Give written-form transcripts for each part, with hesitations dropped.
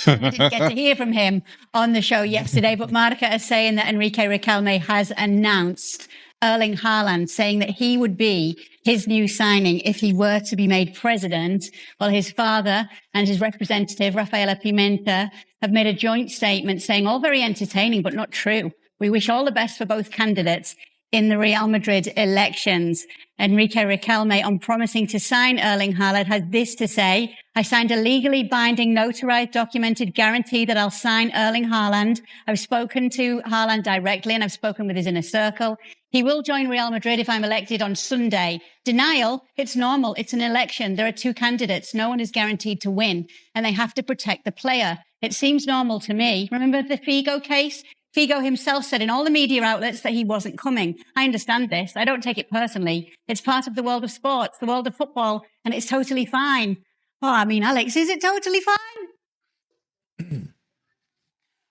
We didn't get to hear from him on the show yesterday, but Marca is saying that Enrique Riquelme has announced Erling Haaland, saying that he would be his new signing if he were to be made president. Well, his father and his representative, Rafaela Pimenta, have made a joint statement saying, all very entertaining, but not true. We wish all the best for both candidates in the Real Madrid elections. Enrique Riquelme, on promising to sign Erling Haaland, has this to say: I signed a legally binding, notarized, documented guarantee that I'll sign Erling Haaland. I've spoken to Haaland directly and I've spoken with his inner circle. He will join Real Madrid if I'm elected on Sunday. Denial, it's normal. It's an election. There are two candidates. No one is guaranteed to win, and they have to protect the player. It seems normal to me. Remember the Figo case? Figo himself said in all the media outlets that he wasn't coming. I understand this. I don't take it personally. It's part of the world of sports, the world of football, and it's totally fine. Oh, I mean, Alex, is it totally fine?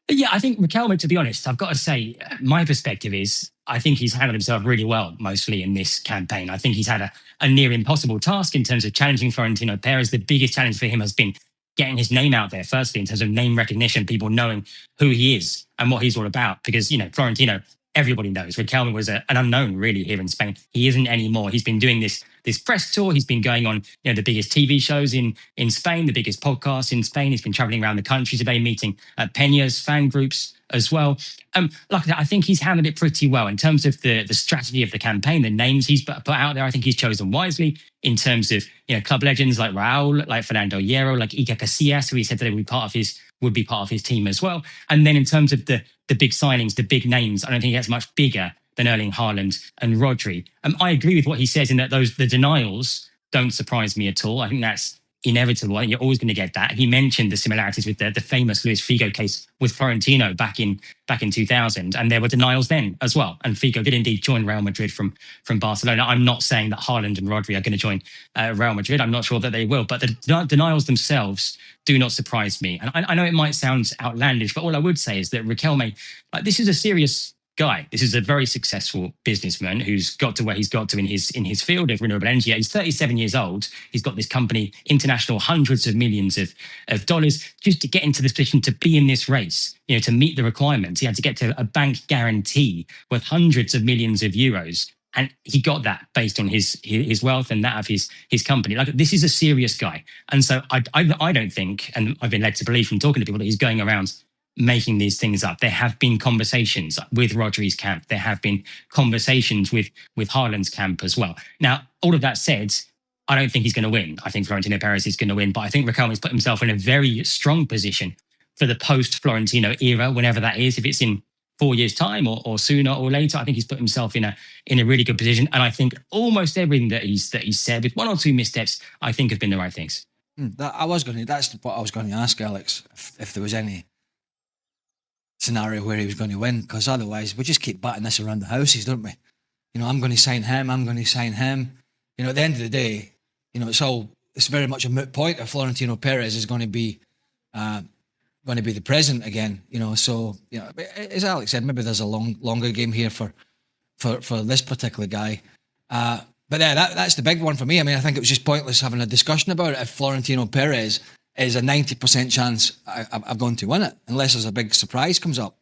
Yeah, I think Riquelme, to be honest, I've got to say, my perspective is I think he's handled himself really well, mostly in this campaign. I think he's had a near impossible task in terms of challenging Florentino Perez. The biggest challenge for him has been getting his name out there, firstly, in terms of name recognition, people knowing who he is and what he's all about. Because, Florentino, everybody knows. Riquelme was an unknown, really, here in Spain. He isn't anymore. He's been doing this press tour. He's been going on, the biggest TV shows in Spain, the biggest podcasts in Spain. He's been traveling around the country today, meeting Peña's fan groups as well. Like I said, I think he's handled it pretty well in terms of the strategy of the campaign, the names he's put out there. I think he's chosen wisely in terms of club legends like Raul, like Fernando Hierro, like Iker Casillas, who he said that would be part of his team as well. And then in terms of the big signings, the big names, I don't think he gets much bigger than Erling Haaland and Rodri. I agree with what he says in that the denials don't surprise me at all. I think that's inevitable. I think you're always going to get that. He mentioned the similarities with the famous Luis Figo case with Florentino back in 2000, and there were denials then as well. And Figo did indeed join Real Madrid from Barcelona. I'm not saying that Haaland and Rodri are going to join Real Madrid. I'm not sure that they will, but the denials themselves do not surprise me. And I know it might sound outlandish, but all I would say is that Riquelme, this is a serious guy. This is a very successful businessman who's got to where he's got to in his field of renewable energy. He's 37 years old. He's got this company, international, hundreds of millions of dollars, just to get into this position to be in this race, to meet the requirements. He had to get to a bank guarantee worth hundreds of millions of euros. And he got that based on his wealth and that of his company. Like, this is a serious guy. And so I don't think, and I've been led to believe from talking to people, that he's going around making these things up. There have been conversations with Rodri's camp. There have been conversations with Haaland's camp as well. Now, all of that said, I don't think he's going to win. I think Florentino Perez is going to win, but I think Riquelme's put himself in a very strong position for the post-Florentino era, whenever that is. If it's in 4 years' time or sooner or later, I think he's put himself in a really good position. And I think almost everything that he's said, with one or two missteps, I think have been the right things. That's what I was going to ask, Alex, if there was any scenario where he was going to win, because otherwise we just keep batting this around the houses, don't we? I'm going to sign him, I'm going to sign him. At the end of the day, it's very much a moot point if Florentino Perez is going to be the president again. So as Alex said, maybe there's a longer game here for this particular guy. But yeah, that's the big one for me. I mean, I think it was just pointless having a discussion about it if Florentino Perez is a 90% chance I've going to win it, unless there's a big surprise comes up,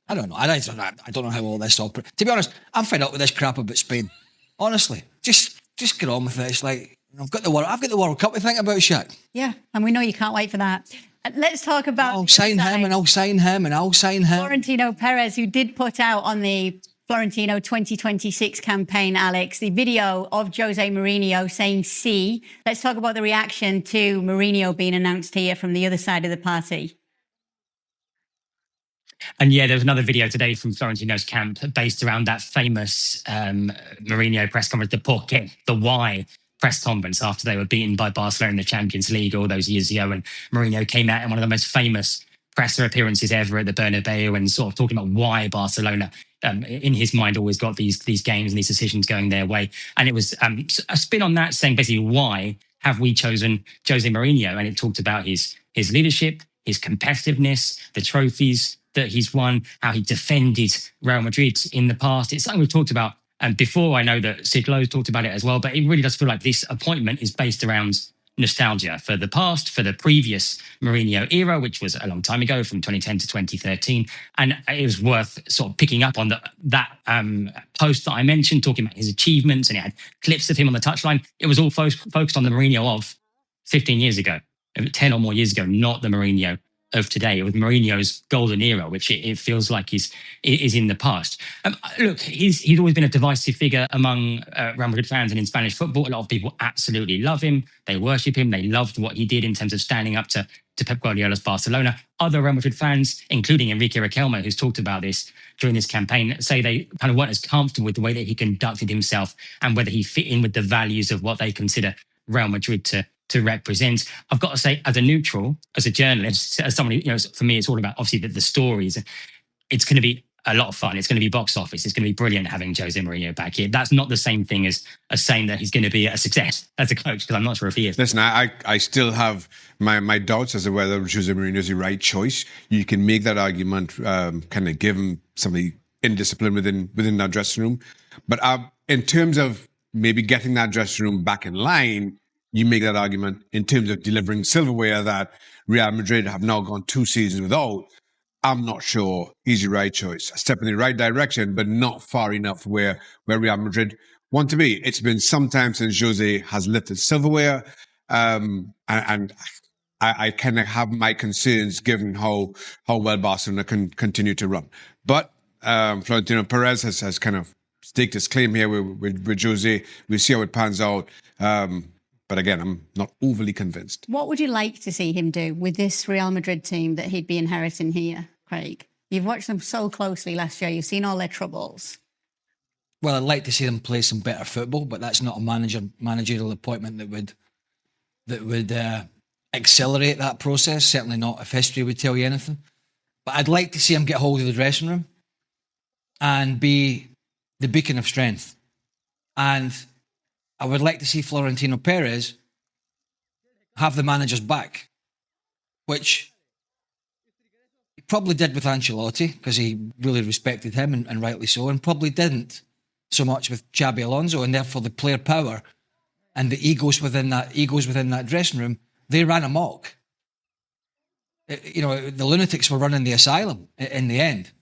I don't know. I don't know how all this operates. To be honest, I'm fed up with this crap about Spain. Honestly, just get on with it. It's like, I've got the World Cup to think about, Shaq. Yeah, and we know you can't wait for that. Let's talk about... I'll sign him and I'll sign him and I'll sign him. Florentino Perez, who did put out on the Florentino 2026 campaign, Alex, the video of Jose Mourinho saying "sí." Let's talk about the reaction to Mourinho being announced here from the other side of the party. And yeah, there was another video today from Florentino's camp based around that famous Mourinho press conference, the por qué, the why press conference after they were beaten by Barcelona in the Champions League all those years ago. And Mourinho came out in one of the most famous presser appearances ever at the Bernabeu and sort of talking about why Barcelona, in his mind, always got these games and these decisions going their way. And it was a spin on that, saying basically, why have we chosen Jose Mourinho? And it talked about his leadership, his competitiveness, the trophies that he's won, how he defended Real Madrid in the past. It's something we've talked about before. I know that Sid Lowe's talked about it as well, but it really does feel like this appointment is based around nostalgia for the past, for the previous Mourinho era, which was a long time ago, from 2010 to 2013. And it was worth sort of picking up on that post that I mentioned, talking about his achievements, and it had clips of him on the touchline. It was all focused on the Mourinho of 15 years ago, 10 or more years ago, not the Mourinho of today. It was Mourinho's golden era, which it feels like is in the past. Look, he's always been a divisive figure among Real Madrid fans and in Spanish football. A lot of people absolutely love him. They worship him. They loved what he did in terms of standing up to Pep Guardiola's Barcelona. Other Real Madrid fans, including Enrique Riquelme, who's talked about this during this campaign, say they kind of weren't as comfortable with the way that he conducted himself and whether he fit in with the values of what they consider Real Madrid to represent. I've got to say, as a neutral, as a journalist, as somebody, for me, it's all about obviously the stories. It's going to be a lot of fun. It's going to be box office. It's going to be brilliant having Jose Mourinho back here. That's not the same thing as saying that he's going to be a success as a coach, because I'm not sure if he is. Listen, I still have my doubts as to whether Jose Mourinho is the right choice. You can make that argument, kind of give him somebody indisciplined within that dressing room. But in terms of maybe getting that dressing room back in line, you make that argument in terms of delivering silverware that Real Madrid have now gone 2 seasons without. I'm not sure he's the right choice. A step in the right direction, but not far enough where Real Madrid want to be. It's been some time since Jose has lifted silverware, and I kind of have my concerns given how well Barcelona can continue to run. But Florentino Perez has kind of staked his claim here with Jose. We'll see how it pans out. But again, I'm not overly convinced. What would you like to see him do with this Real Madrid team that he'd be inheriting here, Craig? You've watched them so closely last year. You've seen all their troubles. Well, I'd like to see them play some better football, but that's not a managerial appointment that would accelerate that process. Certainly not if history would tell you anything. But I'd like to see him get hold of the dressing room and be the beacon of strength. And I would like to see Florentino Perez have the manager's back, which he probably did with Ancelotti because he really respected him and rightly so, and probably didn't so much with Xabi Alonso, and therefore the player power and the egos within that dressing room, they ran amok. The lunatics were running the asylum in the end.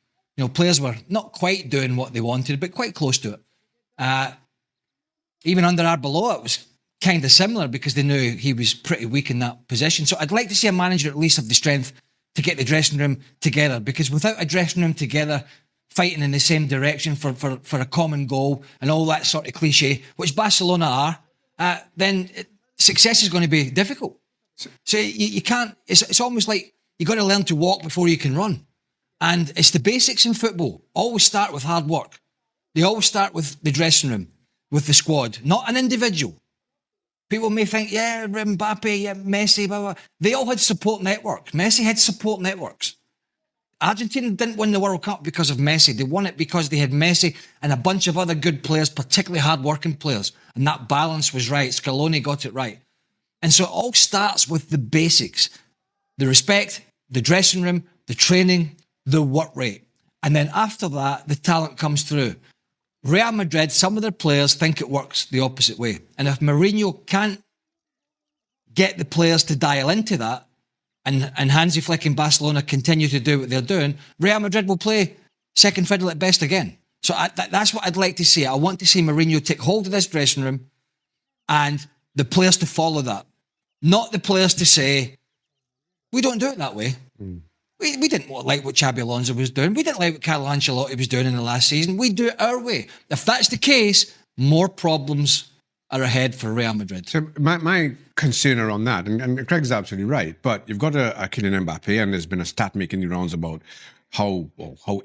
Players were not quite doing what they wanted, but quite close to it. Even under Arbeloa, it was kind of similar because they knew he was pretty weak in that position. So I'd like to see a manager at least have the strength to get the dressing room together, because without a dressing room together, fighting in the same direction for a common goal and all that sort of cliche, which Barcelona are, then success is going to be difficult. So you can't, it's almost like you've got to learn to walk before you can run. And it's the basics in football. Always start with hard work. They always start with the dressing room, with the squad, not an individual. People may think, Mbappe, Messi, blah, blah. They all had support networks. Messi had support networks. Argentina didn't win the World Cup because of Messi. They won it because they had Messi and a bunch of other good players, particularly hard-working players. And that balance was right. Scaloni got it right. And so it all starts with the basics. The respect, the dressing room, the training, the work rate. And then after that, the talent comes through. Real Madrid, some of their players think it works the opposite way. And if Mourinho can't get the players to dial into that, and Hansi Flick and Barcelona continue to do what they're doing, Real Madrid will play second fiddle at best again. So that's what I'd like to see. I want to see Mourinho take hold of this dressing room and the players to follow that. Not the players to say, we don't do it that way. We didn't like what Xabi Alonso was doing. We didn't like what Carlo Ancelotti was doing in the last season. We do it our way. If that's the case, more problems are ahead for Real Madrid. So my concern around that, and Craig's absolutely right, but you've got a Kylian Mbappe, and there's been a stat making the rounds about how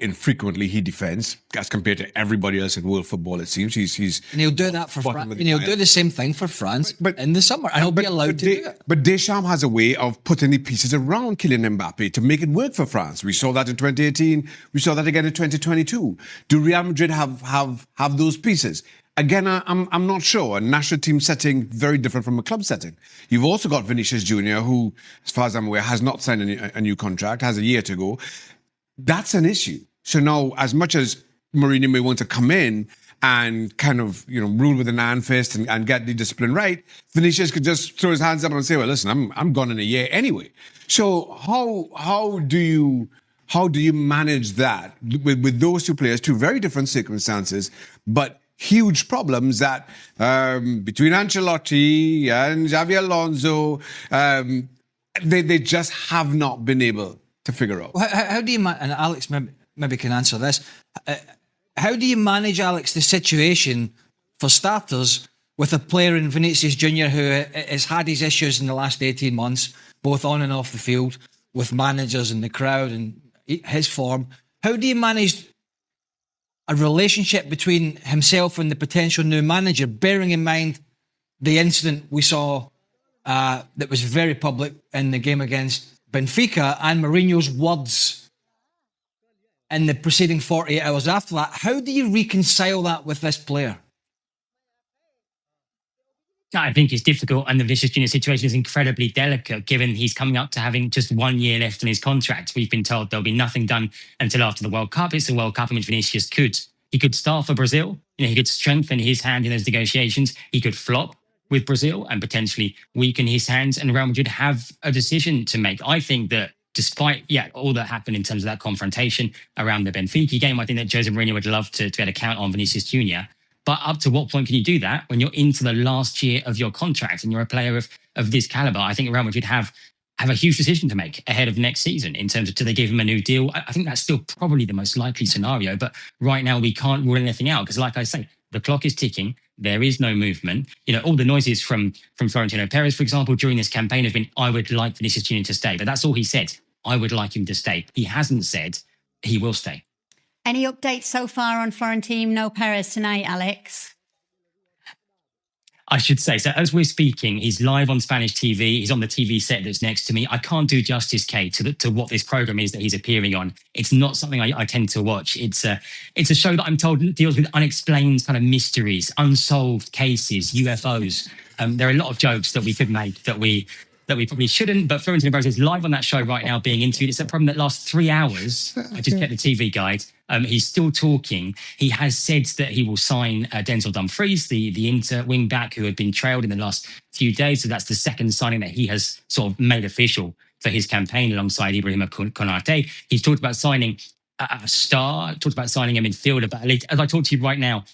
infrequently he defends as compared to everybody else in world football. It seems he's and he'll do that for France. And he'll do the same thing for France in the summer, and he'll be allowed to do it. But Deschamps has a way of putting the pieces around Kylian Mbappe to make it work for France. We saw that in 2018. We saw that again in 2022. Do Real Madrid have those pieces? Again, I'm not sure. A national team setting, very different from a club setting. You've also got Vinicius Jr., who, as far as I'm aware, has not signed a new contract, has a year to go. That's an issue. So now, as much as Mourinho may want to come in and kind of, rule with an iron fist and get the discipline right, Vinicius could just throw his hands up and say, well, listen, I'm gone in a year anyway. So how do you manage that with those two players, two very different circumstances, but huge problems that between Ancelotti and Xavi Alonso, they just have not been able to figure out. How do you and Alex maybe can answer this? How do you manage, Alex, the situation for starters with a player in Vinicius Junior who has had his issues in the last 18 months, both on and off the field, with managers and the crowd and his form? How do you manage a relationship between himself and the potential new manager, bearing in mind the incident we saw that was very public in the game against Benfica and Mourinho's words in the preceding 48 hours after that? How do you reconcile that with this player? I think it's difficult, and the Vinicius Junior situation is incredibly delicate, given he's coming up to having just 1 year left in his contract. We've been told there'll be nothing done until after the World Cup. It's the World Cup in which Vinicius could start for Brazil. He could strengthen his hand in those negotiations. He could flop with Brazil and potentially weaken his hands, and Real Madrid have a decision to make. I think that despite all that happened in terms of that confrontation around the Benfica game, I think that Jose Mourinho would love to be able to count on Vinicius Junior. But up to what point can you do that when you're into the last year of your contract and you're a player of this caliber? I think Real Madrid have a huge decision to make ahead of next season in terms of, do they give him a new deal? I think that's still probably the most likely scenario. But right now we can't rule anything out because, like I say, the clock is ticking. There is no movement. All the noises from Florentino Perez, for example, during this campaign have been, I would like Vinicius Junior to stay. But that's all he said. I would like him to stay. He hasn't said he will stay. Any updates so far on Florentino Perez tonight, Alex? I should say, so as we're speaking, he's live on Spanish TV. He's on the TV set that's next to me. I can't do justice, Kate, to what this program is that he's appearing on. It's not something I tend to watch. It's a show that I'm told deals with unexplained kind of mysteries, unsolved cases, UFOs. There are a lot of jokes that we could make that we probably shouldn't, but Florentino Perez is live on that show right now being interviewed. It's a problem that lasts 3 hours. I just checked the TV guide. He's still talking. He has said that he will sign Denzel Dumfries, the Inter wing back who had been trailed in the last few days. So that's the second signing that he has sort of made official for his campaign alongside Ibrahima Konate. He's talked about signing a star, talked about signing a midfielder. But as I talk to you right now,